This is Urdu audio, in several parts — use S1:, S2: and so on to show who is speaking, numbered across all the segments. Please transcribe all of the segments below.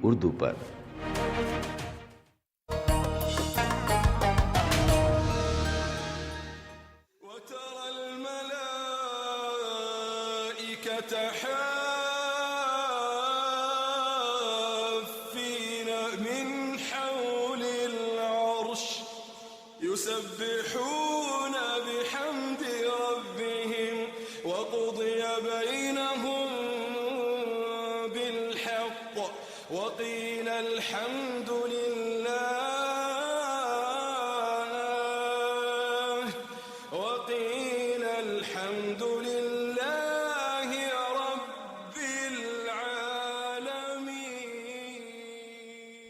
S1: اردو پر۔
S2: وترى الملائكة حافين من حول العرش يسبحون بحمد ربهم وقضي بينهم بالحق وقيل الحمد لله رب العالمين۔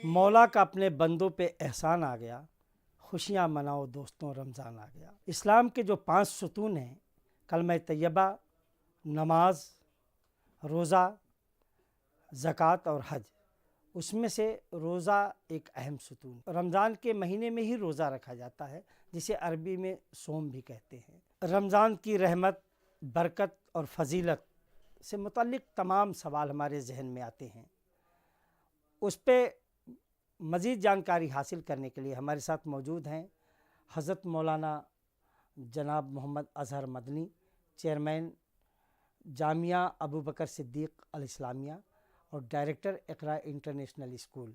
S3: مولا کا اپنے بندوں پہ احسان آ گیا، خوشیاں مناؤ دوستوں رمضان آ گیا۔ اسلام کے جو 5 ستون ہیں، کلمہ طیبہ، نماز، روزہ، زکوٰۃ اور حج، اس میں سے روزہ ایک اہم ستون۔ رمضان کے مہینے میں ہی روزہ رکھا جاتا ہے، جسے عربی میں صوم بھی کہتے ہیں۔ رمضان کی رحمت، برکت اور فضیلت سے متعلق تمام سوال ہمارے ذہن میں آتے ہیں۔ اس پہ مزید جانکاری حاصل کرنے کے لیے ہمارے ساتھ موجود ہیں حضرت مولانا جناب محمد اظہر مدنی، چیئرمین جامعہ ابوبکر صدیق الاسلامیہ اور ڈائریکٹر اقراء انٹرنیشنل اسکول۔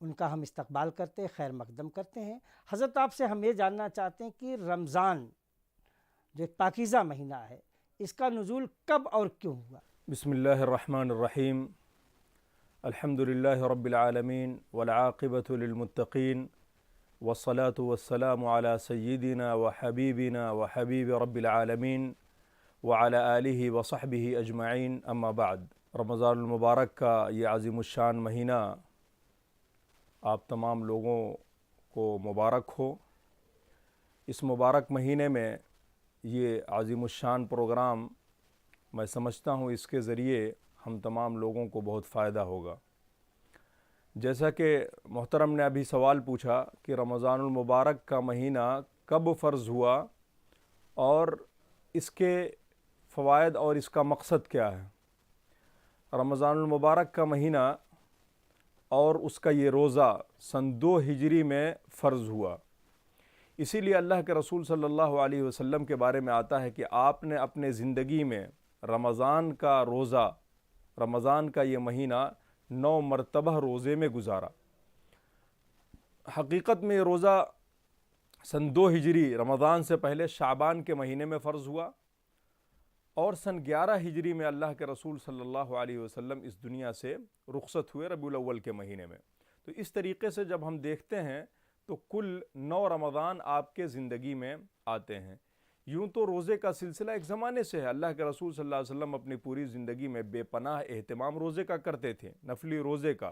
S3: ان کا ہم استقبال کرتے ہیں، خیر مقدم کرتے ہیں۔ حضرت، آپ سے ہم یہ جاننا چاہتے ہیں کہ رمضان جو ایک پاکیزہ مہینہ ہے، اس کا نزول کب اور کیوں ہوا؟
S4: بسم اللہ الرحمن الرحیم، الحمد للہ رب العالمین والعاقبۃ للمتقین والصلاة والسلام علی سیدنا وحبیبنا وحبیب رب العالمین وعلی آلہ وصحبہ اجمعین، اما بعد۔ رمضان المبارک کا یہ عظیم الشان مہینہ آپ تمام لوگوں کو مبارک ہو۔ اس مبارک مہینے میں یہ عظیم الشان پروگرام، میں سمجھتا ہوں اس کے ذریعے ہم تمام لوگوں کو بہت فائدہ ہوگا۔ جیسا کہ محترم نے ابھی سوال پوچھا کہ رمضان المبارک کا مہینہ کب فرض ہوا اور اس کے فوائد اور اس کا مقصد کیا ہے۔ رمضان المبارک کا مہینہ اور اس کا یہ روزہ سن 2 ہجری میں فرض ہوا۔ اسی لیے اللہ کے رسول صلی اللہ علیہ وسلم کے بارے میں آتا ہے کہ آپ نے اپنے زندگی میں رمضان کا روزہ، رمضان کا یہ مہینہ 9 مرتبہ روزے میں گزارا۔ حقیقت میں یہ روزہ سن 2 ہجری رمضان سے پہلے شعبان کے مہینے میں فرض ہوا، اور سن 11 ہجری میں اللہ کے رسول صلی اللہ علیہ وسلم اس دنیا سے رخصت ہوئے ربیع الاول کے مہینے میں۔ تو اس طریقے سے جب ہم دیکھتے ہیں تو کل 9 رمضان آپ کے زندگی میں آتے ہیں۔ یوں تو روزے کا سلسلہ ایک زمانے سے ہے، اللہ کے رسول صلی اللہ علیہ وسلم اپنی پوری زندگی میں بے پناہ اہتمام روزے کا کرتے تھے، نفلی روزے کا،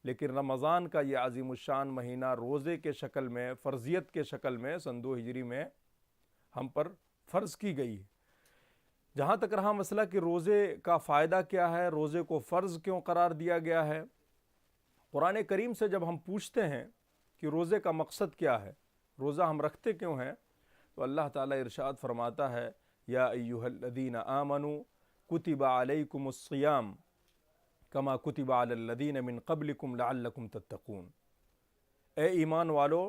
S4: لیکن رمضان کا یہ عظیم الشان مہینہ روزے کے شکل میں، فرضیت کے شکل میں سن 2 ہجری میں ہم پر فرض کی گئی۔ جہاں تک رہا مسئلہ کہ روزے کا فائدہ کیا ہے، روزے کو فرض کیوں قرار دیا گیا ہے، قرآن کریم سے جب ہم پوچھتے ہیں کہ روزے کا مقصد کیا ہے، روزہ ہم رکھتے کیوں ہیں، تو اللہ تعالیٰ ارشاد فرماتا ہے، یا ایہا الذین آمنوا کتب علیکم الصیام کما کتب علی الذین من قبلکم لعلکم تتقون۔ اے ایمان والو،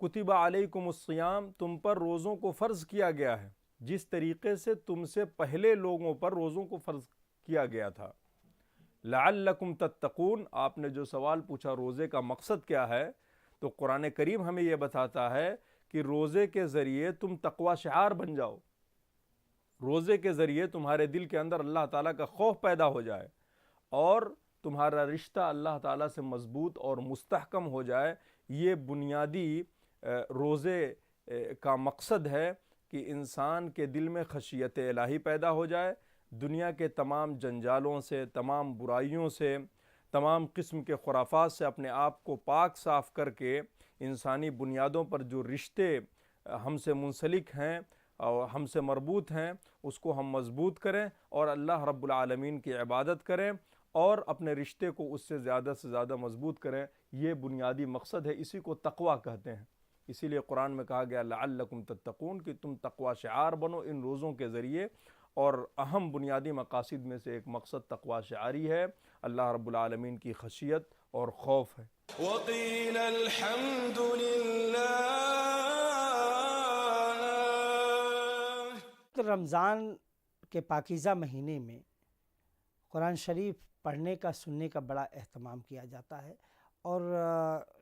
S4: کتب علیکم الصیام، تم پر روزوں کو فرض کیا گیا ہے جس طریقے سے تم سے پہلے لوگوں پر روزوں کو فرض کیا گیا تھا۔ لعلکم تتقون، آپ نے جو سوال پوچھا روزے کا مقصد کیا ہے، تو قرآن کریم ہمیں یہ بتاتا ہے کہ روزے کے ذریعے تم تقوی شعار بن جاؤ، روزے کے ذریعے تمہارے دل کے اندر اللہ تعالیٰ کا خوف پیدا ہو جائے اور تمہارا رشتہ اللہ تعالیٰ سے مضبوط اور مستحکم ہو جائے۔ یہ بنیادی روزے کا مقصد ہے کہ انسان کے دل میں خشیت الہی پیدا ہو جائے، دنیا کے تمام جنجالوں سے، تمام برائیوں سے، تمام قسم کے خرافات سے اپنے آپ کو پاک صاف کر کے انسانی بنیادوں پر جو رشتے ہم سے منسلک ہیں اور ہم سے مربوط ہیں اس کو ہم مضبوط کریں اور اللہ رب العالمین کی عبادت کریں اور اپنے رشتے کو اس سے زیادہ مضبوط کریں۔ یہ بنیادی مقصد ہے، اسی کو تقوی کہتے ہیں۔ اسی لیے قرآن میں کہا گیا لعلکم تتقون، کہ تم تقوی شعار بنو ان روزوں کے ذریعے۔ اور اہم بنیادی مقاصد میں سے ایک مقصد تقوی شعاری ہے۔ اللہ رب العالمین کی خشیت اور خوف ہے۔
S2: وقيل الحمد لله۔
S3: رمضان کے پاکیزہ مہینے میں قرآن شریف پڑھنے کا سننے کا بڑا اہتمام کیا جاتا ہے، اور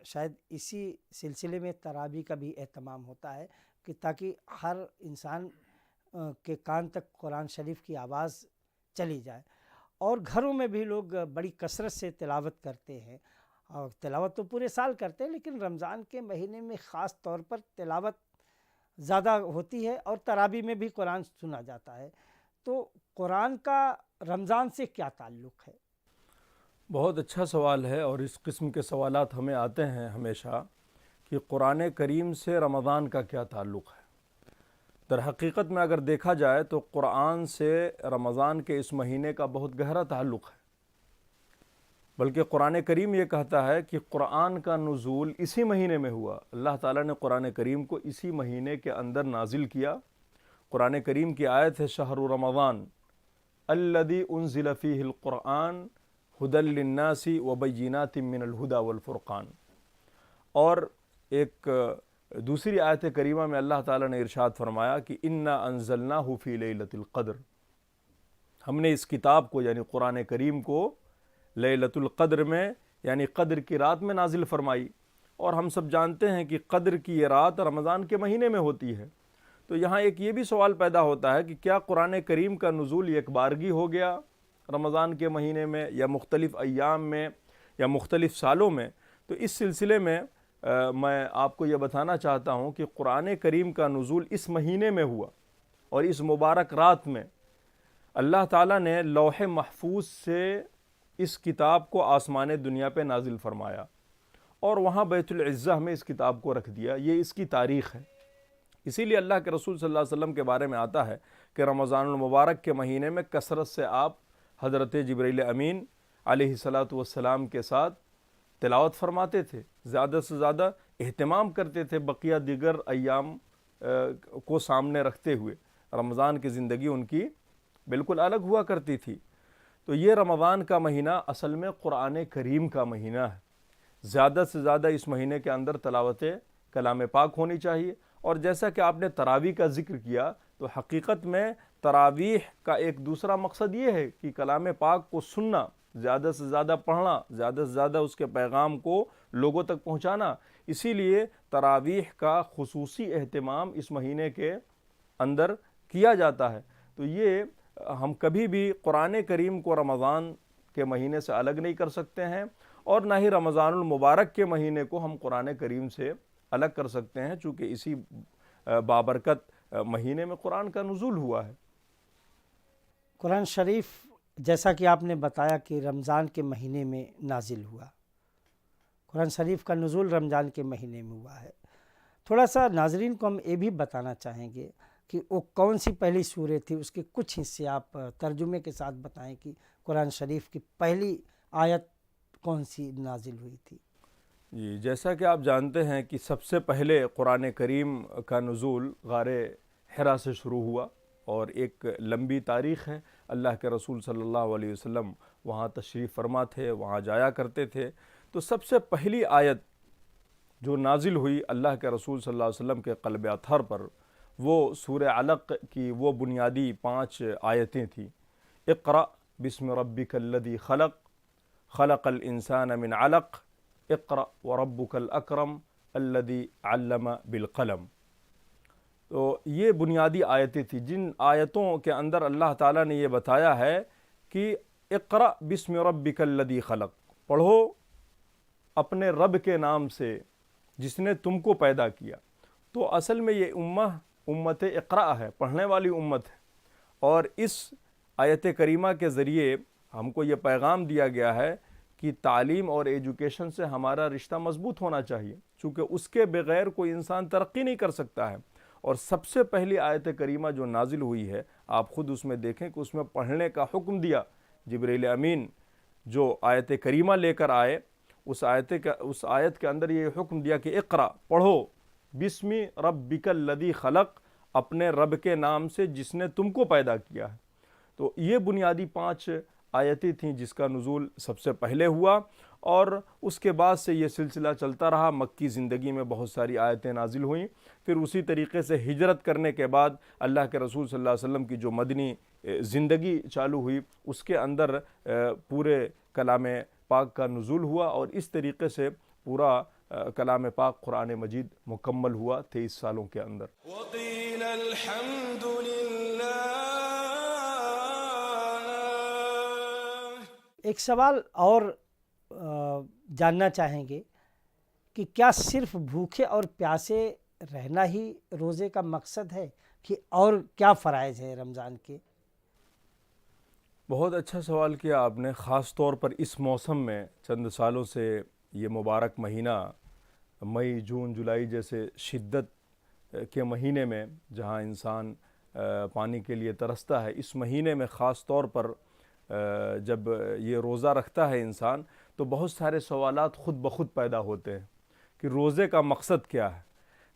S3: شاید اسی سلسلے میں تراویح کا بھی اہتمام ہوتا ہے کہ تاکہ ہر انسان کے کان تک قرآن شریف کی آواز چلی جائے، اور گھروں میں بھی لوگ بڑی کثرت سے تلاوت کرتے ہیں، اور تلاوت تو پورے سال کرتے ہیں لیکن رمضان کے مہینے میں خاص طور پر تلاوت زیادہ ہوتی ہے، اور تراویح میں بھی قرآن سنا جاتا ہے۔ تو قرآن کا رمضان سے کیا تعلق ہے؟
S4: بہت اچھا سوال ہے، اور اس قسم کے سوالات ہمیں آتے ہیں ہمیشہ کہ قرآن کریم سے رمضان کا کیا تعلق ہے۔ در حقیقت میں اگر دیکھا جائے تو قرآن سے رمضان کے اس مہینے کا بہت گہرا تعلق ہے، بلکہ قرآن کریم یہ کہتا ہے کہ قرآن کا نزول اسی مہینے میں ہوا۔ اللہ تعالیٰ نے قرآن کریم کو اسی مہینے کے اندر نازل کیا۔ قرآن کریم کی آیت ہے شہر رمضان الذی انزل فیہ القرآن ھدی للناس وبینات من الہدی والفرقان۔ اور ایک دوسری آیت کریمہ میں اللہ تعالیٰ نے ارشاد فرمایا کہ انا انزلناہ فی لیلۃ القدر، ہم نے اس کتاب کو یعنی قرآن کریم کو لیلۃ القدر میں یعنی قدر کی رات میں نازل فرمائی، اور ہم سب جانتے ہیں کہ قدر کی یہ رات رمضان کے مہینے میں ہوتی ہے۔ تو یہاں ایک یہ بھی سوال پیدا ہوتا ہے کہ کیا قرآن کریم کا نزول ایک بارگی ہو گیا رمضان کے مہینے میں، یا مختلف ایام میں، یا مختلف سالوں میں؟ تو اس سلسلے میں میں آپ کو یہ بتانا چاہتا ہوں کہ قرآن کریم کا نزول اس مہینے میں ہوا، اور اس مبارک رات میں اللہ تعالیٰ نے لوح محفوظ سے اس کتاب کو آسمان دنیا پہ نازل فرمایا، اور وہاں بیت العزہ میں اس کتاب کو رکھ دیا۔ یہ اس کی تاریخ ہے۔ اسی لیے اللہ کے رسول صلی اللہ علیہ وسلم کے بارے میں آتا ہے کہ رمضان المبارک کے مہینے میں کثرت سے آپ حضرت جبرائیل امین علیہ الصلاۃ والسلام کے ساتھ تلاوت فرماتے تھے، زیادہ سے زیادہ اہتمام کرتے تھے بقیہ دیگر ایام کو سامنے رکھتے ہوئے۔ رمضان کی زندگی ان کی بالکل الگ ہوا کرتی تھی۔ تو یہ رمضان کا مہینہ اصل میں قرآن کریم کا مہینہ ہے۔ زیادہ سے زیادہ اس مہینے کے اندر تلاوت کلام پاک ہونی چاہیے، اور جیسا کہ آپ نے تراویح کا ذکر کیا تو حقیقت میں تراویح کا ایک دوسرا مقصد یہ ہے کہ کلام پاک کو سننا، زیادہ سے زیادہ پڑھنا، زیادہ سے زیادہ اس کے پیغام کو لوگوں تک پہنچانا۔ اسی لیے تراویح کا خصوصی اہتمام اس مہینے کے اندر کیا جاتا ہے۔ تو یہ ہم کبھی بھی قرآن کریم کو رمضان کے مہینے سے الگ نہیں کر سکتے ہیں، اور نہ ہی رمضان المبارک کے مہینے کو ہم قرآن کریم سے الگ کر سکتے ہیں، چونکہ اسی بابرکت مہینے میں قرآن کا نزول ہوا ہے۔
S3: قرآن شریف جیسا کہ آپ نے بتایا کہ رمضان کے مہینے میں نازل ہوا، قرآن شریف کا نزول رمضان کے مہینے میں ہوا ہے۔ تھوڑا سا ناظرین کو ہم یہ بھی بتانا چاہیں گے کہ وہ کون سی پہلی سورہ تھی، اس کے کچھ حصے آپ ترجمے کے ساتھ بتائیں کہ قرآن شریف کی پہلی آیت کون سی نازل ہوئی تھی۔
S4: جی، جیسا کہ آپ جانتے ہیں کہ سب سے پہلے قرآن کریم کا نزول غار حرا سے شروع ہوا، اور ایک لمبی تاریخ ہے۔ اللہ کے رسول صلی اللہ علیہ وسلم وہاں تشریف فرما تھے، وہاں جایا کرتے تھے۔ تو سب سے پہلی آیت جو نازل ہوئی اللہ کے رسول صلی اللہ علیہ وسلم کے قلب اطہر پر، وہ سورہ علق کی وہ بنیادی 5 آیتیں تھیں۔ اقرأ بسم ربک الذی خلق، خلق الانسان من علق، اقرأ وربک الاکرم الذی علم بالقلم۔ تو یہ بنیادی آیتیں تھیں، جن آیتوں کے اندر اللہ تعالیٰ نے یہ بتایا ہے کہ اقرأ بسم ربک الذی خلق، پڑھو اپنے رب کے نام سے جس نے تم کو پیدا کیا۔ تو اصل میں یہ امت اقرأ ہے، پڑھنے والی امت ہے، اور اس آیت کریمہ کے ذریعے ہم کو یہ پیغام دیا گیا ہے کہ تعلیم اور ایجوکیشن سے ہمارا رشتہ مضبوط ہونا چاہیے، چونکہ اس کے بغیر کوئی انسان ترقی نہیں کر سکتا ہے۔ اور سب سے پہلی آیت کریمہ جو نازل ہوئی ہے، آپ خود اس میں دیکھیں کہ اس میں پڑھنے کا حکم دیا۔ جبرائیل امین جو آیت کریمہ لے کر آئے، اس آیت کے اندر یہ حکم دیا کہ اقرأ، پڑھو بسم ربک الذی خلق، اپنے رب کے نام سے جس نے تم کو پیدا کیا ہے۔ تو یہ بنیادی 5 آیتیں تھیں جس کا نزول سب سے پہلے ہوا، اور اس کے بعد سے یہ سلسلہ چلتا رہا۔ مکی زندگی میں بہت ساری آیتیں نازل ہوئیں، پھر اسی طریقے سے ہجرت کرنے کے بعد اللہ کے رسول صلی اللہ علیہ وسلم کی جو مدنی زندگی چالو ہوئی، اس کے اندر پورے کلام پاک کا نزول ہوا، اور اس طریقے سے پورا کلام پاک قرآن مجید مکمل ہوا 23 سالوں کے اندر۔
S2: وقيل الحمد لله۔
S3: ایک سوال اور جاننا چاہیں گے کہ کیا صرف بھوکے اور پیاسے رہنا ہی روزے کا مقصد ہے کہ اور کیا فرائض ہے رمضان کے؟
S4: بہت اچھا سوال کیا آپ نے، خاص طور پر اس موسم میں۔ چند سالوں سے یہ مبارک مہینہ مئی، جون، جولائی جیسے شدت کے مہینے میں جہاں انسان پانی کے لیے ترستا ہے، اس مہینے میں خاص طور پر جب یہ روزہ رکھتا ہے انسان تو بہت سارے سوالات خود بخود پیدا ہوتے ہیں کہ روزے کا مقصد کیا ہے؟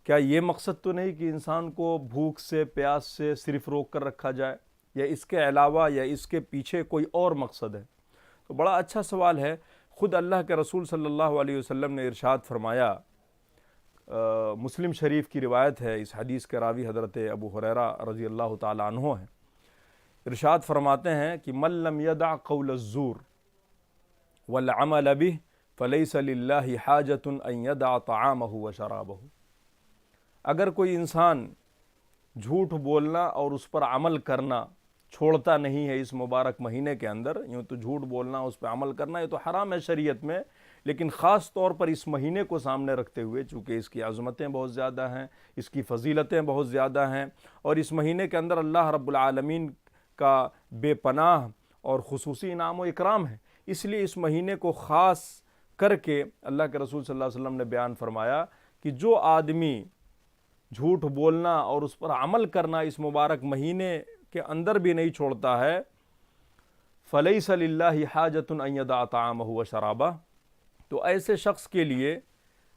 S4: کیا یہ مقصد تو نہیں کہ انسان کو بھوک سے، پیاس سے صرف روک کر رکھا جائے، یا اس کے علاوہ یا اس کے پیچھے کوئی اور مقصد ہے؟ تو بڑا اچھا سوال ہے۔ خود اللہ کے رسول صلی اللہ علیہ وسلم نے ارشاد فرمایا، مسلم شریف کی روایت ہے، اس حدیث کے راوی حضرت ابو ہریرہ رضی اللہ تعالیٰ عنہ ہیں، ارشاد فرماتے ہیں کہ من لم يدع قول الزور والعمل به فليس لله حاجة ان يدع طعامه وشرابه۔ اگر کوئی انسان جھوٹ بولنا اور اس پر عمل کرنا چھوڑتا نہیں ہے اس مبارک مہینے کے اندر، یوں تو جھوٹ بولنا، اس پہ عمل کرنا یہ تو حرام ہے شریعت میں، لیکن خاص طور پر اس مہینے کو سامنے رکھتے ہوئے، چونکہ اس کی عظمتیں بہت زیادہ ہیں، اس کی فضیلتیں بہت زیادہ ہیں، اور اس مہینے کے اندر اللہ رب العالمین کا بے پناہ اور خصوصی انعام و اکرام ہے، اس لیے اس مہینے کو خاص کر کے اللہ کے رسول صلی اللہ علیہ وسلم نے بیان فرمایا کہ جو آدمی جھوٹ بولنا اور اس پر عمل کرنا اس مبارک مہینے کے اندر بھی نہیں چھوڑتا ہے، فَلَيْسَ لِلَّهِ حَاجَةٌ أَن يَدَعَ طَعَامَهُ وَشَرَابَهُ، تو ایسے شخص کے لیے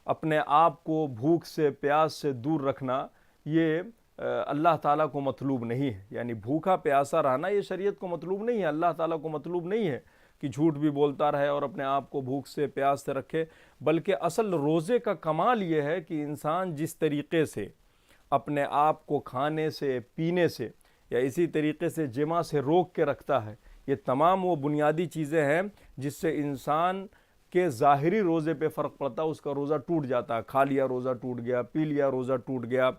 S4: اپنے آپ کو بھوک سے، پیاس سے دور رکھنا یہ اللہ تعالیٰ کو مطلوب نہیں ہے۔ یعنی بھوکا پیاسا رہنا یہ شریعت کو مطلوب نہیں ہے، اللہ تعالیٰ کو مطلوب نہیں ہے کہ جھوٹ بھی بولتا رہے اور اپنے آپ کو بھوک سے، پیاس سے رکھے، بلکہ اصل روزے کا کمال یہ ہے کہ انسان جس طریقے سے اپنے آپ کو کھانے سے، پینے سے، یا اسی طریقے سے جماع سے روک کے رکھتا ہے، یہ تمام وہ بنیادی چیزیں ہیں جس سے انسان کے ظاہری روزے پہ فرق پڑتا ہے، اس کا روزہ ٹوٹ جاتا ہے، کھا لیا روزہ ٹوٹ گیا، پی لیا روزہ ٹوٹ گیا،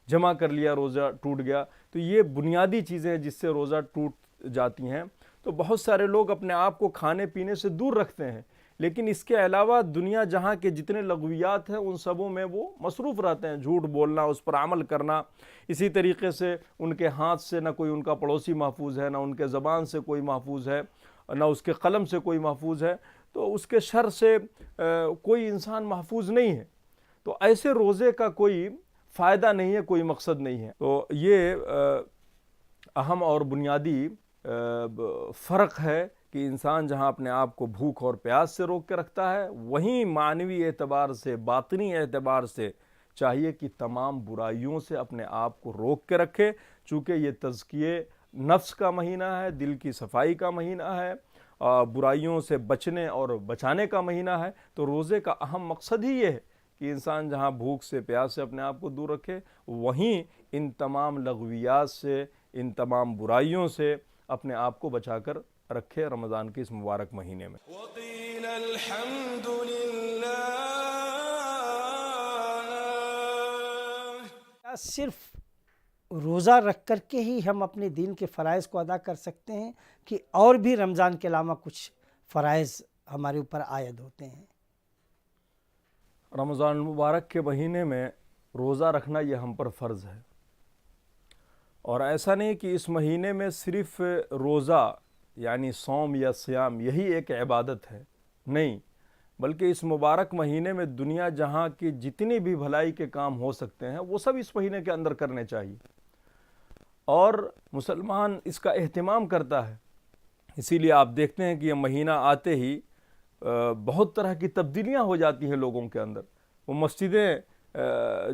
S4: جمع کر لیا روزہ ٹوٹ گیا، تو یہ بنیادی چیزیں ہیں جس سے روزہ ٹوٹ جاتی ہیں۔ تو بہت سارے لوگ اپنے آپ کو کھانے پینے سے دور رکھتے ہیں، لیکن اس کے علاوہ دنیا جہاں کے جتنے لغویات ہیں ان سبوں میں وہ مصروف رہتے ہیں، جھوٹ بولنا، اس پر عمل کرنا، اسی طریقے سے ان کے ہاتھ سے نہ کوئی ان کا پڑوسی محفوظ ہے، نہ ان کے زبان سے کوئی محفوظ ہے، نہ اس کے قلم سے کوئی محفوظ ہے، تو اس کے شر سے کوئی انسان محفوظ نہیں ہے۔ تو ایسے روزے کا کوئی فائدہ نہیں ہے، کوئی مقصد نہیں ہے۔ تو یہ اہم اور بنیادی فرق ہے کہ انسان جہاں اپنے آپ کو بھوک اور پیاس سے روک کے رکھتا ہے، وہیں معنوی اعتبار سے، باطنی اعتبار سے چاہیے کہ تمام برائیوں سے اپنے آپ کو روک کے رکھے، چونکہ یہ تزکیے نفس کا مہینہ ہے، دل کی صفائی کا مہینہ ہے، برائیوں سے بچنے اور بچانے کا مہینہ ہے۔ تو روزے کا اہم مقصد ہی یہ ہے کہ انسان جہاں بھوک سے، پیاس سے اپنے آپ کو دور رکھے، وہیں ان تمام لغویات سے، ان تمام برائیوں سے اپنے آپ کو بچا کر رکھے رمضان کے اس مبارک مہینے میں۔
S2: وقيل الحمد لله۔
S3: کیا صرف روزہ رکھ کر کے ہی ہم اپنے دین کے فرائض کو ادا کر سکتے ہیں کہ اور بھی رمضان کے علاوہ کچھ فرائض ہمارے اوپر عائد ہوتے ہیں؟
S4: رمضان المبارک کے مہینے میں روزہ رکھنا یہ ہم پر فرض ہے، اور ایسا نہیں کہ اس مہینے میں صرف روزہ یعنی صوم یا سیام یہی ایک عبادت ہے، نہیں، بلکہ اس مبارک مہینے میں دنیا جہاں کی جتنی بھی بھلائی کے کام ہو سکتے ہیں وہ سب اس مہینے کے اندر کرنے چاہیے، اور مسلمان اس کا اہتمام کرتا ہے۔ اسی لیے آپ دیکھتے ہیں کہ یہ مہینہ آتے ہی بہت طرح کی تبدیلیاں ہو جاتی ہیں لوگوں کے اندر۔ وہ مسجدیں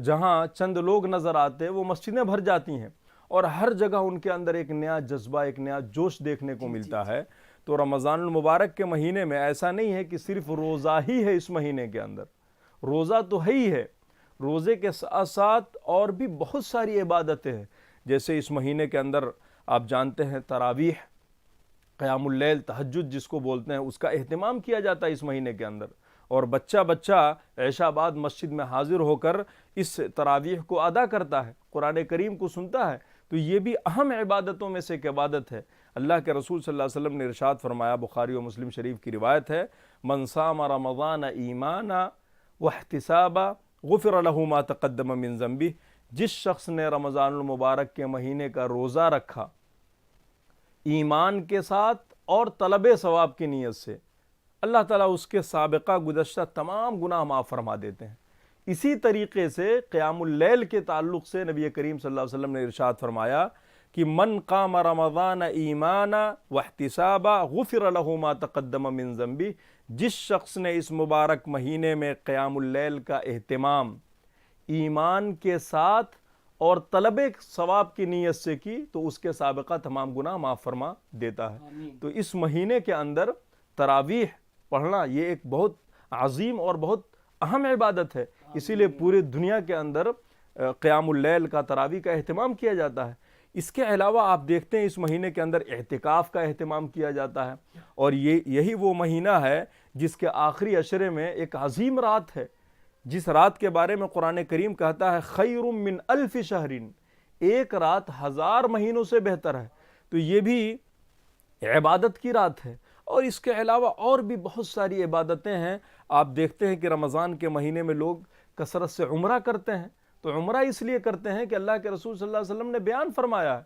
S4: جہاں چند لوگ نظر آتے ہیں وہ مسجدیں بھر جاتی ہیں، اور ہر جگہ ان کے اندر ایک نیا جذبہ، ایک نیا جوش دیکھنے کو ملتا ہے۔ تو رمضان المبارک کے مہینے میں ایسا نہیں ہے کہ صرف روزہ ہی ہے اس مہینے کے اندر، روزہ تو ہے ہی ہے، روزے کے ساتھ ساتھ اور بھی بہت ساری عبادتیں ہیں. جیسے اس مہینے کے اندر آپ جانتے ہیں تراویح، قیام اللیل، تہجد جس کو بولتے ہیں، اس کا اہتمام کیا جاتا ہے اس مہینے کے اندر، اور بچہ بچہ عشاء بعد مسجد میں حاضر ہو کر اس تراویح کو ادا کرتا ہے، قرآن کریم کو سنتا ہے. تو یہ بھی اہم عبادتوں میں سے ایک عبادت ہے. اللہ کے رسول صلی اللہ علیہ وسلم نے ارشاد فرمایا، بخاری و مسلم شریف کی روایت ہے، من صام رمضان ایمانا واحتسابا غفر له ما تقدم من ذنبه. جس شخص نے رمضان المبارک کے مہینے کا روزہ رکھا ایمان کے ساتھ اور طلب ثواب کی نیت سے، اللہ تعالیٰ اس کے سابقہ گزشتہ تمام گناہ معاف فرما دیتے ہیں. اسی طریقے سے قیام اللیل کے تعلق سے نبی کریم صلی اللہ علیہ وسلم نے ارشاد فرمایا کہ من قام رمضان ایمانا واحتسابا غفر له ما تقدم من ذنبه. جس شخص نے اس مبارک مہینے میں قیام اللیل کا اہتمام ایمان کے ساتھ اور طلب ثواب کی نیت سے کی تو اس کے سابقہ تمام گناہ معاف فرما دیتا ہے. تو اس مہینے کے اندر تراویح پڑھنا یہ ایک بہت عظیم اور بہت اہم عبادت ہے. اسی لیے پورے دنیا کے اندر قیام اللیل کا، تراویح کا اہتمام کیا جاتا ہے. اس کے علاوہ آپ دیکھتے ہیں اس مہینے کے اندر اعتکاف کا اہتمام کیا جاتا ہے، اور یہی وہ مہینہ ہے جس کے آخری عشرے میں ایک عظیم رات ہے، جس رات کے بارے میں قرآن کریم کہتا ہے خیر من الف شہر، ایک رات 1000 مہینوں سے بہتر ہے. تو یہ بھی عبادت کی رات ہے. اور اس کے علاوہ اور بھی بہت ساری عبادتیں ہیں. آپ دیکھتے ہیں کہ رمضان کے مہینے میں لوگ کثرت سے عمرہ کرتے ہیں. تو عمرہ اس لیے کرتے ہیں کہ اللہ کے رسول صلی اللہ علیہ وسلم نے بیان فرمایا ہے،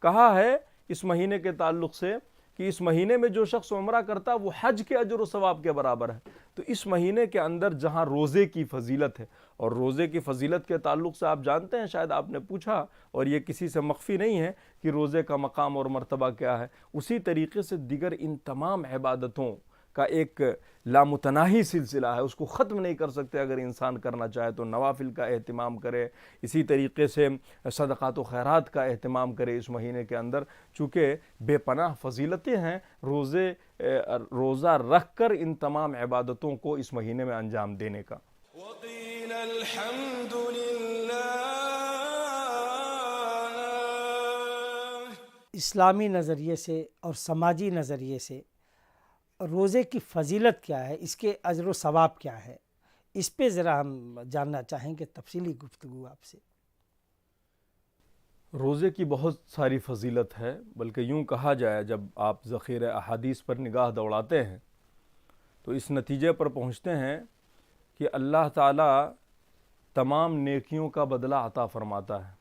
S4: کہا ہے اس مہینے کے تعلق سے کہ اس مہینے میں جو شخص عمرہ کرتا وہ حج کے اجر و ثواب کے برابر ہے. تو اس مہینے کے اندر جہاں روزے کی فضیلت ہے، اور روزے کی فضیلت کے تعلق سے آپ جانتے ہیں، شاید آپ نے پوچھا اور یہ کسی سے مخفی نہیں ہے کہ روزے کا مقام اور مرتبہ کیا ہے، اسی طریقے سے دیگر ان تمام عبادتوں کا ایک لامتناہی سلسلہ ہے، اس کو ختم نہیں کر سکتے. اگر انسان کرنا چاہے تو نوافل کا اہتمام کرے، اسی طریقے سے صدقات و خیرات کا اہتمام کرے اس مہینے کے اندر، چونکہ بے پناہ فضیلتیں ہیں روزہ رکھ کر ان تمام عبادتوں کو اس مہینے میں انجام دینے کا.
S2: وقيل الحمد لله.
S3: اسلامی نظریے سے اور سماجی نظریے سے روزے کی فضیلت کیا ہے، اس کے اجر و ثواب کیا ہے، اس پہ ذرا ہم جاننا چاہیں گے، تفصیلی گفتگو آپ سے.
S4: روزے کی بہت ساری فضیلت ہے، بلکہ یوں کہا جائے جب آپ ذخیرہ احادیث پر نگاہ دوڑاتے ہیں تو اس نتیجے پر پہنچتے ہیں کہ اللہ تعالیٰ تمام نیکیوں کا بدلہ عطا فرماتا ہے.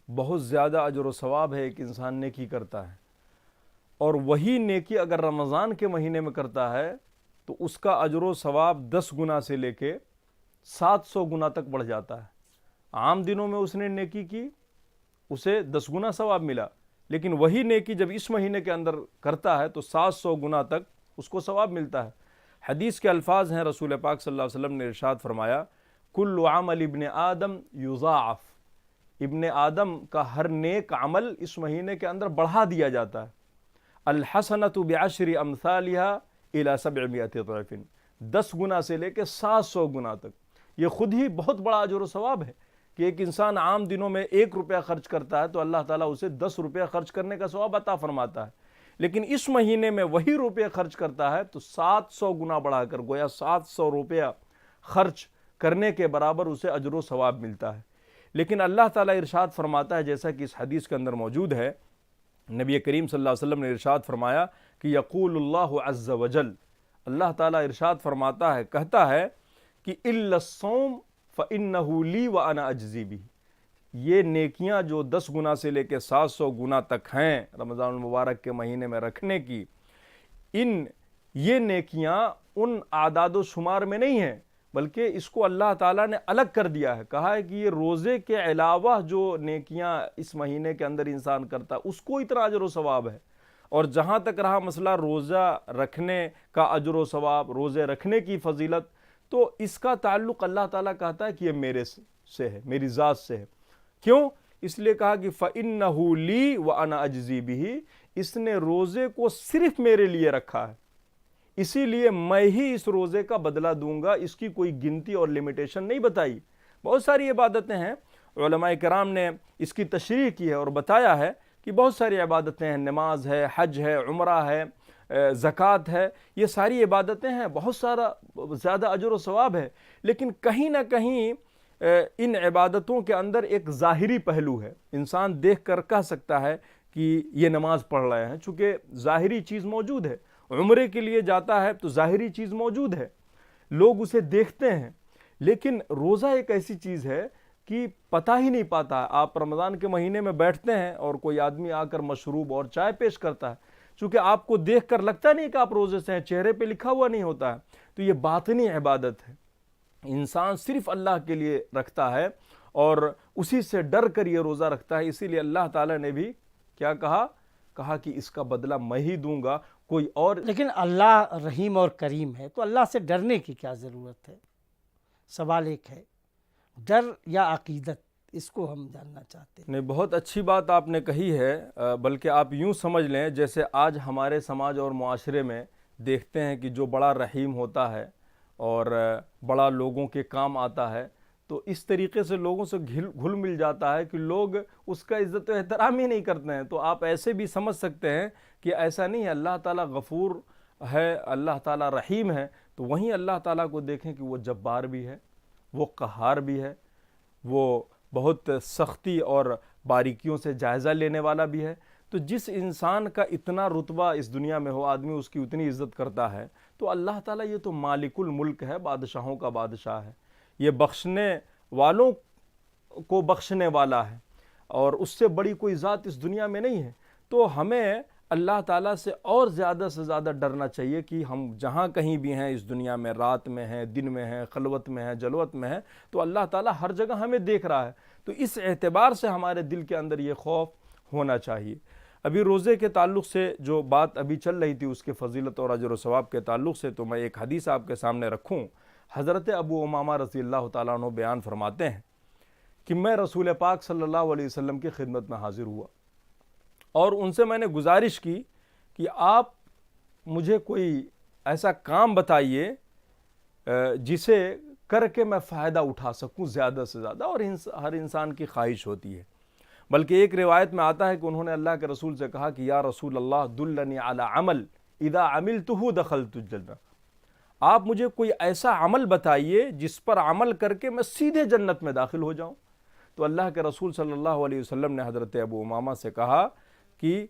S4: بہت زیادہ اجر و ثواب ہے ایک انسان نیکی کرتا ہے، اور وہی نیکی اگر رمضان کے مہینے میں کرتا ہے تو اس کا اجر و ثواب 10 گنا سے لے کے 700 گنا تک بڑھ جاتا ہے. عام دنوں میں اس نے نیکی کی، اسے 10 گنا ثواب ملا، لیکن وہی نیکی جب اس مہینے کے اندر کرتا ہے تو 700 گنا تک اس کو ثواب ملتا ہے. حدیث کے الفاظ ہیں، رسول پاک صلی اللہ علیہ وسلم نے ارشاد فرمایا کل عمل ابن آدم یضاعف. ابن آدم کا ہر نیک عمل اس مہینے کے اندر بڑھا دیا جاتا ہے. الحسنۃ بعشر امثالها الى 700 ضعف، 10 گنا سے لے کے 700 گنا تک. یہ خود ہی بہت بڑا اجر و ثواب ہے کہ ایک انسان عام دنوں میں 1 روپیہ خرچ کرتا ہے تو اللہ تعالیٰ اسے 10 روپیہ خرچ کرنے کا ثواب عطا فرماتا ہے. لیکن اس مہینے میں وہی روپیہ خرچ کرتا ہے تو 700 گنا بڑھا کر، گویا 700 روپیہ خرچ کرنے کے برابر اسے اجر و ثواب ملتا ہے. لیکن اللہ تعالیٰ ارشاد فرماتا ہے، جیسا کہ اس حدیث کے اندر موجود ہے، نبی کریم صلی اللہ علیہ وسلم نے ارشاد فرمایا کہ یقول اللہ عز وجل، اللہ تعالیٰ ارشاد فرماتا ہے، کہتا ہے کہ الا الصوم فانہ لی وانا اجزی بہ. یہ نیکیاں جو 10 گنا سے لے کے 700 گنا تک ہیں رمضان المبارک کے مہینے میں رکھنے کی، یہ نیکیاں ان اعداد و شمار میں نہیں ہیں، بلکہ اس کو اللہ تعالیٰ نے الگ کر دیا ہے. کہا ہے کہ یہ روزے کے علاوہ جو نیکیاں اس مہینے کے اندر انسان کرتا ہے اس کو اتنا اجر و ثواب ہے. اور جہاں تک رہا مسئلہ روزہ رکھنے کا اجر و ثواب، روزے رکھنے کی فضیلت، تو اس کا تعلق اللہ تعالیٰ کہتا ہے کہ یہ میرے سے ہے، میری ذات سے ہے. کیوں؟ اس لیے کہا کہ فَإِنَّهُ لِي وَأَنَا أَجْزِي بِهِ. اس نے روزے کو صرف میرے لیے رکھا ہے، اسی لیے میں ہی اس روزے کا بدلہ دوں گا، اس کی کوئی گنتی اور لمیٹیشن نہیں بتائی۔ بہت ساری عبادتیں ہیں، علماء کرام نے اس کی تشریح کی ہے اور بتایا ہے کہ بہت ساری عبادتیں ہیں، نماز ہے، حج ہے، عمرہ ہے، زکوٰۃ ہے، یہ ساری عبادتیں ہیں، بہت سارا زیادہ اجر و ثواب ہے، لیکن کہیں نہ کہیں ان عبادتوں کے اندر ایک ظاہری پہلو ہے۔ انسان دیکھ کر کہہ سکتا ہے کہ یہ نماز پڑھ رہے ہیں، چونکہ ظاہری چیز موجود ہے۔ عمرے کے لیے جاتا ہے تو ظاہری چیز موجود ہے، لوگ اسے دیکھتے ہیں، لیکن روزہ ایک ایسی چیز ہے کہ پتہ ہی نہیں پاتا۔ آپ رمضان کے مہینے میں بیٹھتے ہیں اور کوئی آدمی آ کر مشروب اور چائے پیش کرتا ہے، چونکہ آپ کو دیکھ کر لگتا نہیں کہ آپ روزے سے ہیں، چہرے پہ لکھا ہوا نہیں ہوتا ہے، تو یہ باطنی عبادت ہے۔ انسان صرف اللہ کے لیے رکھتا ہے اور اسی سے ڈر کر یہ روزہ رکھتا ہے، اسی لیے اللہ تعالیٰ نے بھی کیا کہا کہ اس کا بدلہ میں ہی دوں گا، کوئی اور۔
S3: لیکن اللہ رحیم اور کریم ہے، تو اللہ سے ڈرنے کی کیا ضرورت ہے؟ سوال ایک ہے، ڈر یا عقیدت، اس کو ہم جاننا چاہتے ہیں۔
S4: نہیں، بہت اچھی بات آپ نے کہی ہے، بلکہ آپ یوں سمجھ لیں جیسے آج ہمارے سماج اور معاشرے میں دیکھتے ہیں کہ جو بڑا رحیم ہوتا ہے اور بڑا لوگوں کے کام آتا ہے، تو اس طریقے سے لوگوں سے گھل مل جاتا ہے کہ لوگ اس کا عزت و احترام ہی نہیں کرتے ہیں۔ تو آپ ایسے بھی سمجھ سکتے ہیں کہ ایسا نہیں ہے، اللہ تعالیٰ غفور ہے، اللہ تعالیٰ رحیم ہے، تو وہیں اللہ تعالیٰ کو دیکھیں کہ وہ جبار بھی ہے، وہ قہار بھی ہے، وہ بہت سختی اور باریکیوں سے جائزہ لینے والا بھی ہے۔ تو جس انسان کا اتنا رتبہ اس دنیا میں ہو، آدمی اس کی اتنی عزت کرتا ہے، تو اللہ تعالیٰ یہ تو مالک الملک ہے، بادشاہوں کا بادشاہ ہے، یہ بخشنے والوں کو بخشنے والا ہے، اور اس سے بڑی کوئی ذات اس دنیا میں نہیں ہے۔ تو ہمیں اللہ تعالیٰ سے اور زیادہ سے زیادہ ڈرنا چاہیے کہ ہم جہاں کہیں بھی ہیں اس دنیا میں، رات میں ہیں، دن میں ہیں، خلوت میں ہیں، جلوت میں ہیں، تو اللہ تعالیٰ ہر جگہ ہمیں دیکھ رہا ہے۔ تو اس اعتبار سے ہمارے دل کے اندر یہ خوف ہونا چاہیے۔ ابھی روزے کے تعلق سے جو بات ابھی چل رہی تھی، اس کے فضیلت اور اجر و ثواب کے تعلق سے، تو میں ایک حدیث آپ کے سامنے رکھوں۔ حضرت ابو امامہ رضی اللہ تعالیٰ عنہ بیان فرماتے ہیں کہ میں رسول پاک صلی اللہ علیہ وسلم کی خدمت میں حاضر ہوا اور ان سے میں نے گزارش کی کہ آپ مجھے کوئی ایسا کام بتائیے جسے کر کے میں فائدہ اٹھا سکوں زیادہ سے زیادہ، اور ہر انسان کی خواہش ہوتی ہے۔ بلکہ ایک روایت میں آتا ہے کہ انہوں نے اللہ کے رسول سے کہا کہ یا رسول اللہ دلنی علی عمل اذا عملتہ دخلت الجنہ، آپ مجھے کوئی ایسا عمل بتائیے جس پر عمل کر کے میں سیدھے جنت میں داخل ہو جاؤں۔ تو اللہ کے رسول صلی اللہ علیہ وسلم نے حضرت ابو امامہ سے کہا کہ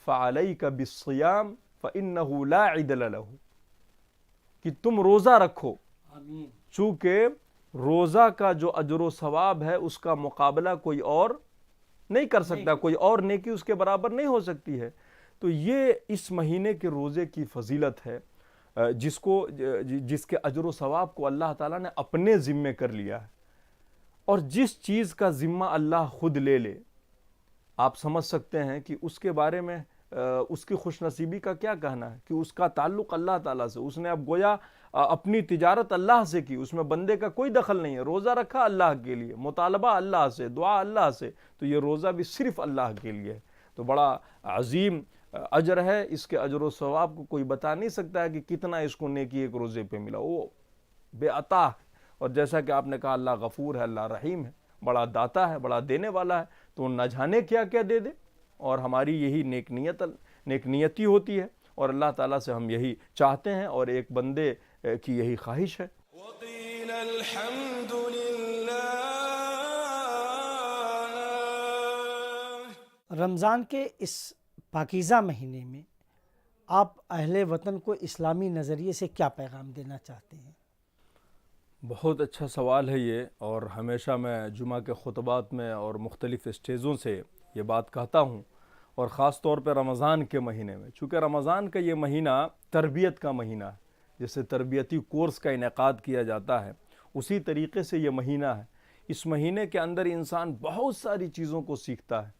S4: فعلیک بالصیام فإنہ لا عدل لہ، کہ تم روزہ رکھو، چونکہ روزہ کا جو اجر و ثواب ہے اس کا مقابلہ کوئی اور نہیں کر سکتا، کوئی اور نیکی اس کے برابر نہیں ہو سکتی ہے۔ تو یہ اس مہینے کے روزے کی فضیلت ہے، جس کے اجر و ثواب کو اللہ تعالیٰ نے اپنے ذمے کر لیا ہے، اور جس چیز کا ذمہ اللہ خود لے لے، آپ سمجھ سکتے ہیں کہ اس کے بارے میں اس کی خوش نصیبی کا کیا کہنا ہے، کہ اس کا تعلق اللہ تعالیٰ سے، اس نے اب گویا اپنی تجارت اللہ سے کی، اس میں بندے کا کوئی دخل نہیں ہے، روزہ رکھا اللہ کے لیے، مطالبہ اللہ سے، دعا اللہ سے، تو یہ روزہ بھی صرف اللہ کے لیے ہے۔ تو بڑا عظیم اجر ہے، اس کے اجر و ثواب کو کوئی بتا نہیں سکتا ہے کہ کتنا اس کو نیکی ایک روزے پہ ملا، وہ بے عطا ہے۔ اور جیسا کہ آپ نے کہا اللہ غفور ہے، اللہ رحیم ہے، بڑا داتا ہے، بڑا دینے والا ہے، تو نہ جانے کیا کیا دے دے، اور ہماری یہی نیک نیتی ہوتی ہے، اور اللہ تعالیٰ سے ہم یہی چاہتے ہیں، اور ایک بندے کی یہی خواہش ہے۔
S2: وقيل الحمد لله۔
S3: رمضان کے اس پاکیزہ مہینے میں آپ اہل وطن کو اسلامی نظریے سے کیا پیغام دینا چاہتے ہیں؟
S4: بہت اچھا سوال ہے یہ، اور ہمیشہ میں جمعہ کے خطبات میں اور مختلف اسٹیجوں سے یہ بات کہتا ہوں، اور خاص طور پہ رمضان کے مہینے میں، چونکہ رمضان کا یہ مہینہ تربیت کا مہینہ ہے، جیسے تربیتی کورس کا انعقاد کیا جاتا ہے، اسی طریقے سے یہ مہینہ ہے۔ اس مہینے کے اندر انسان بہت ساری چیزوں کو سیکھتا ہے،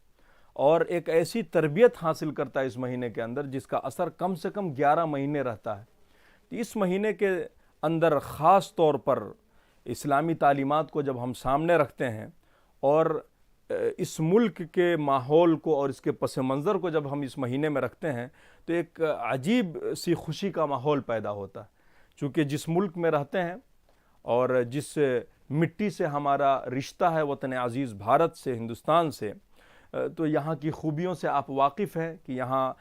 S4: اور ایک ایسی تربیت حاصل کرتا ہے اس مہینے کے اندر جس کا اثر کم سے کم 11 مہینے رہتا ہے۔ تو اس مہینے کے اندر خاص طور پر اسلامی تعلیمات کو جب ہم سامنے رکھتے ہیں اور اس ملک کے ماحول کو اور اس کے پس منظر کو جب ہم اس مہینے میں رکھتے ہیں تو ایک عجیب سی خوشی کا ماحول پیدا ہوتا ہے، چونکہ جس ملک میں رہتے ہیں اور جس مٹی سے ہمارا رشتہ ہے وطن عزیز بھارت سے، ہندوستان سے، تو یہاں کی خوبیوں سے آپ واقف ہیں کہ یہاں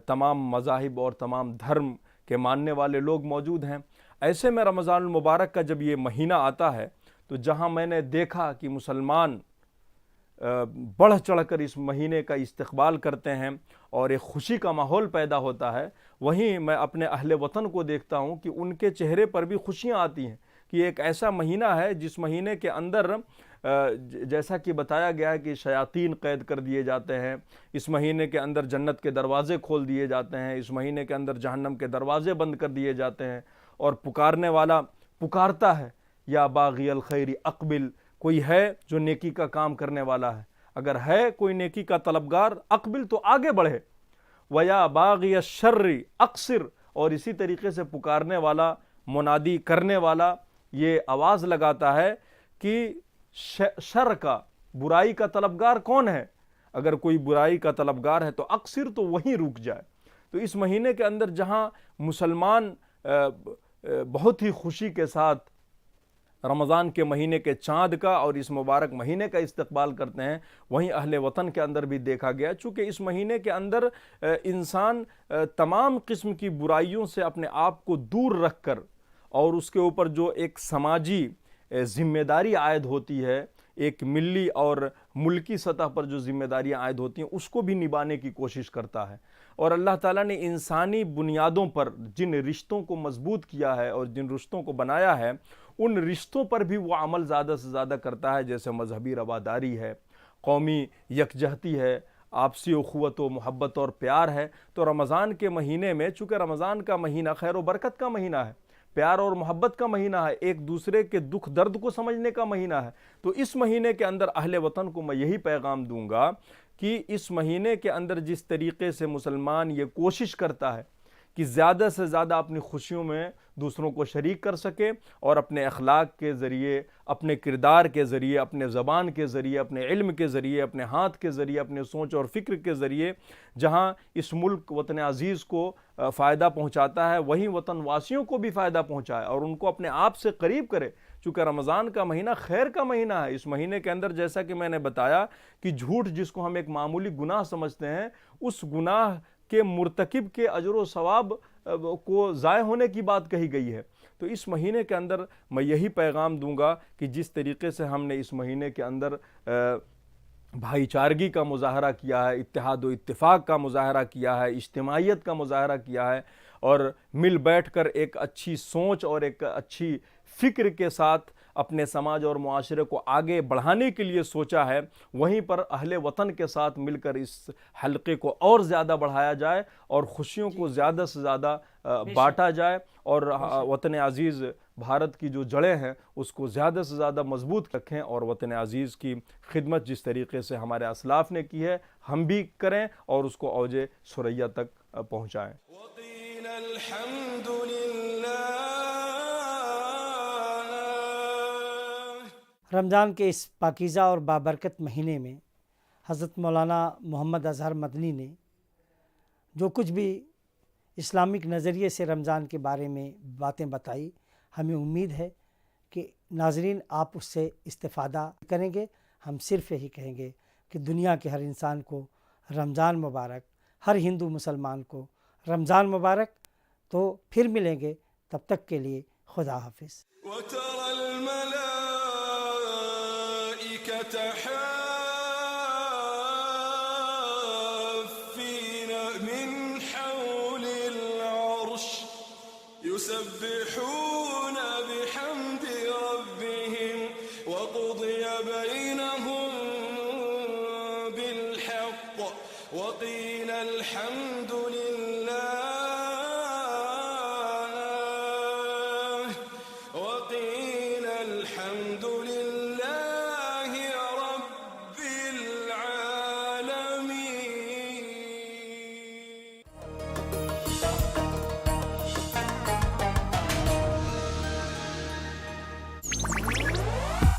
S4: تمام مذاہب اور تمام دھرم کے ماننے والے لوگ موجود ہیں۔ ایسے میں رمضان المبارک کا جب یہ مہینہ آتا ہے تو جہاں میں نے دیکھا کہ مسلمان بڑھ چڑھ کر اس مہینے کا استقبال کرتے ہیں اور ایک خوشی کا ماحول پیدا ہوتا ہے، وہیں میں اپنے اہل وطن کو دیکھتا ہوں کہ ان کے چہرے پر بھی خوشیاں آتی ہیں کہ ایک ایسا مہینہ ہے جس مہینے کے اندر جیسا کہ بتایا گیا ہے کہ شیاطین قید کر دیے جاتے ہیں، اس مہینے کے اندر جنت کے دروازے کھول دیے جاتے ہیں، اس مہینے کے اندر جہنم کے دروازے بند کر دیے جاتے ہیں، اور پکارنے والا پکارتا ہے یا باغی الخیر اقبل، کوئی ہے جو نیکی کا کام کرنے والا ہے، اگر ہے کوئی نیکی کا طلبگار اقبل تو آگے بڑھے، ویا باغی الشر اقصر، اور اسی طریقے سے پکارنے والا، منادی کرنے والا یہ آواز لگاتا ہے کہ شر کا، برائی کا طلبگار کون ہے، اگر کوئی برائی کا طلبگار ہے تو اقصر، تو وہیں رک جائے۔ تو اس مہینے کے اندر جہاں مسلمان بہت ہی خوشی کے ساتھ رمضان کے مہینے کے چاند کا اور اس مبارک مہینے کا استقبال کرتے ہیں، وہیں اہل وطن کے اندر بھی دیکھا گیا، چونکہ اس مہینے کے اندر انسان تمام قسم کی برائیوں سے اپنے آپ کو دور رکھ کر اور اس کے اوپر جو ایک سماجی ذمہ داری عائد ہوتی ہے، ایک ملی اور ملکی سطح پر جو ذمہ داریاں عائد ہوتی ہیں، اس کو بھی نبھانے کی کوشش کرتا ہے۔ اور اللہ تعالیٰ نے انسانی بنیادوں پر جن رشتوں کو مضبوط کیا ہے اور جن رشتوں کو بنایا ہے، ان رشتوں پر بھی وہ عمل زیادہ سے زیادہ کرتا ہے، جیسے مذہبی رواداری ہے، قومی یکجہتی ہے، آپسی اخوت و محبت اور پیار ہے۔ تو رمضان کے مہینے میں، چونکہ رمضان کا مہینہ خیر و برکت کا مہینہ ہے، پیار اور محبت کا مہینہ ہے، ایک دوسرے کے دکھ درد کو سمجھنے کا مہینہ ہے، تو اس مہینے کے اندر اہل وطن کو میں یہی پیغام دوں گا کہ اس مہینے کے اندر جس طریقے سے مسلمان یہ کوشش کرتا ہے کہ زیادہ سے زیادہ اپنی خوشیوں میں دوسروں کو شریک کر سکے اور اپنے اخلاق کے ذریعے، اپنے کردار کے ذریعے، اپنے زبان کے ذریعے، اپنے علم کے ذریعے، اپنے ہاتھ کے ذریعے، اپنے سوچ اور فکر کے ذریعے جہاں اس ملک وطن عزیز کو فائدہ پہنچاتا ہے، وہیں وطن واسیوں کو بھی فائدہ پہنچائے اور ان کو اپنے آپ سے قریب کرے، چونکہ رمضان کا مہینہ خیر کا مہینہ ہے۔ اس مہینے کے اندر جیسا کہ میں نے بتایا کہ جھوٹ جس کو ہم ایک معمولی گناہ سمجھتے ہیں، اس گناہ کے مرتکب کے اجر و ثواب کو ضائع ہونے کی بات کہی گئی ہے۔ تو اس مہینے کے اندر میں یہی پیغام دوں گا کہ جس طریقے سے ہم نے اس مہینے کے اندر بھائی چارگی کا مظاہرہ کیا ہے، اتحاد و اتفاق کا مظاہرہ کیا ہے، اجتماعیت کا مظاہرہ کیا ہے، اور مل بیٹھ کر ایک اچھی سوچ اور ایک اچھی فکر کے ساتھ اپنے سماج اور معاشرے کو آگے بڑھانے کے لیے سوچا ہے، وہیں پر اہل وطن کے ساتھ مل کر اس حلقے کو اور زیادہ بڑھایا جائے اور خوشیوں کو زیادہ سے زیادہ بانٹا جائے، اور وطن عزیز بھارت کی جو جڑیں ہیں اس کو زیادہ سے زیادہ مضبوط رکھیں، اور وطن عزیز کی خدمت جس طریقے سے ہمارے اسلاف نے کی ہے ہم بھی کریں اور اس کو اوج ثریا تک پہنچائیں۔
S2: وقيل الحمد لله۔
S3: رمضان کے اس پاکیزہ اور بابرکت مہینے میں حضرت مولانا محمد اظہر مدنی نے جو کچھ بھی اسلامک نظریے سے رمضان کے بارے میں باتیں بتائی، ہمیں امید ہے کہ ناظرین آپ اس سے استفادہ کریں گے۔ ہم صرف یہی کہیں گے کہ دنیا کے ہر انسان کو رمضان مبارک، ہر ہندو مسلمان کو رمضان مبارک۔ تو پھر ملیں گے، تب تک کے لیے خدا حافظ۔
S2: وترى الملائكة حافين من حول العرش يسبحون بحمد ربهم وقضي بينهم بالحق وقيل الحمد لله وقيل الحمد لله رب العالمين۔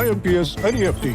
S1: IMPS, NEFT,